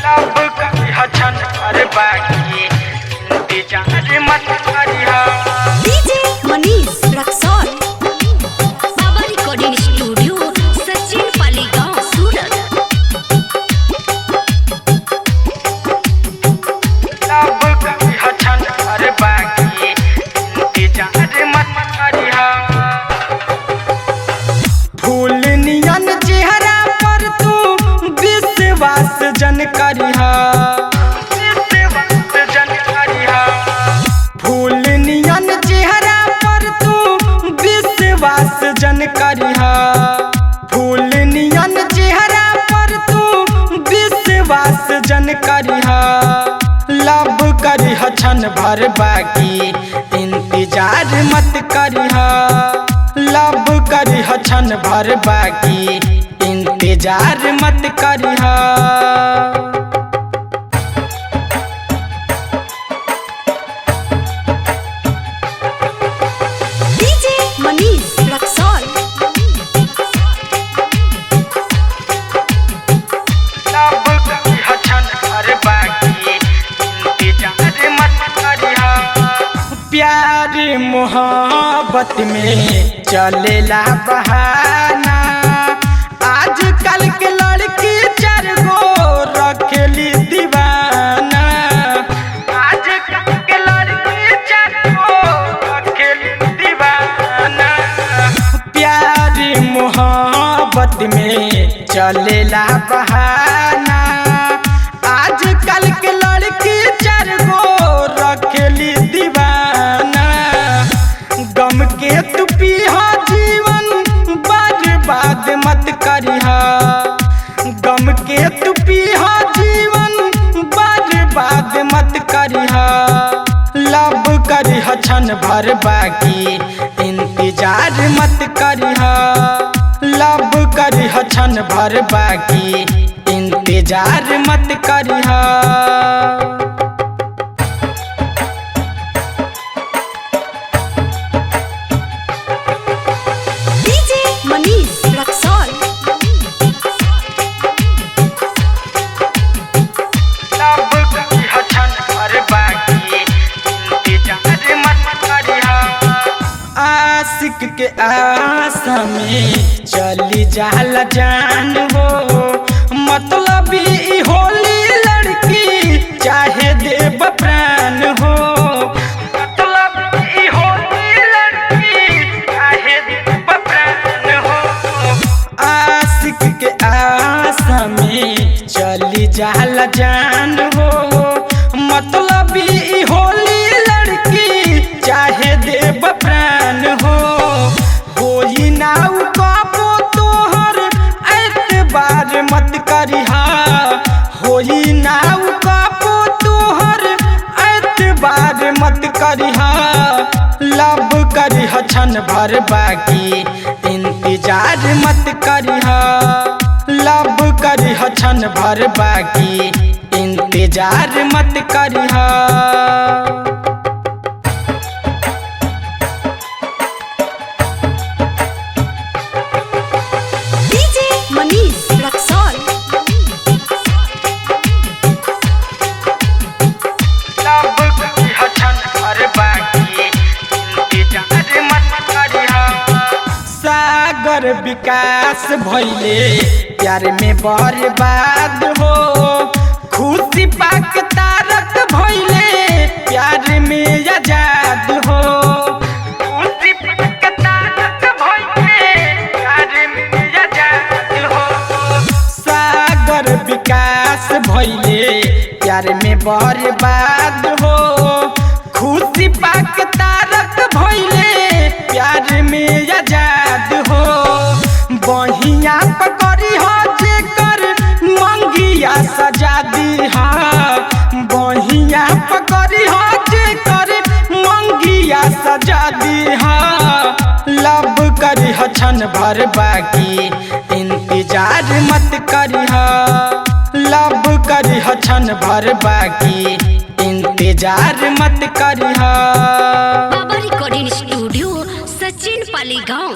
लब करिहा छन भर बाकी इंतजार मत करिहा। डीजे मनीष रक्सौल बाबा रिकॉर्डिंग स्टूडियो सचिन पाली गांव सूरत। लब करिहा छन भर बाकी इंतजार मत करिहा। फूल नियन चेहरा पर तू विश्वास जन करिहा। विश्वास जन करिहा। फूल नियन चेहरा पर तू विश्वास जन करिहा। फूल नियन चेहरा पर तू विश्वास जन करिहा। लब करिहा छन भर बाकी इंतजार मत करिहा। लब करिहा छन भर बाकी इंतजार मत करिहा। डीजे मनीष रक्सौल लब करिहा छन भर बाकी इंतजार मत करिहा। प्यार मोहब्बत में चलेला बहाना। आजकल के लड़की चार गो रखेली दीवाना। आजकल के लड़की चार गो रखेली दीवाना। प्यार मोहब्बत में चलेला बहाना। आजकल के लड़की चार गो रखेली दीवाना। गम के तू पीहा जीवन बर्बाद मत करिहा। गम के तू पीहा जीवन बर्बाद मत करिहा। लब करिहा छन भर बाकी इंतजार मत करिहा। लब करिहा छन भर बाकी इंतजार मत करिहा। डीजे मनीष रक्सौल लब करिहा छन भर बाकी इंतजार मत करिहा। आशिक के आशा में चली जाला जान हो। मतलब ई होली लड़की चाहे देव प्राण हो। मतलब ई होली लड़की चाहे देव प्राण हो। आशिक के आशा में चली जाला जान हो। मतलब ई होली लड़की चाहे देव प्राण हो। होई नाउ काबो तोहर एतबार मत करिहा। होई नाउ काबो तोहर एतबार मत करिहा। लब करिहा छन भर बाकी इंतजार मत करिहा। लब करिहा छन भर बाकी इंतजार मत करिहा। डीजे मनीष रक्सौल लब करिहा छन भर बाकी इंतजार मत करिहा। सागर विकास भइले प्यार में बर्बाद हो। खुशी पाक तारक भइले प्यार में आजाद हो। खुशी पाक तारक भइले प्यार में आजाद हो। सागर विकास भइले प्यार में बर्बाद हो। खुशी पाक तारक भइले प्यार में आजाद हो। बहिया पकड़ी हो जेकर मंगिया सजा दीहा। बहिया पकड़ी हो जेकर मंगिया सजा दीहा। लब करिहा छन भर बाकी इंतजार मत करिहा। लब करिहा छन भर बाकी इंतजार मत करिहा। बाबा रिकॉर्डिंग स्टूडियो सचिन पाली गांव।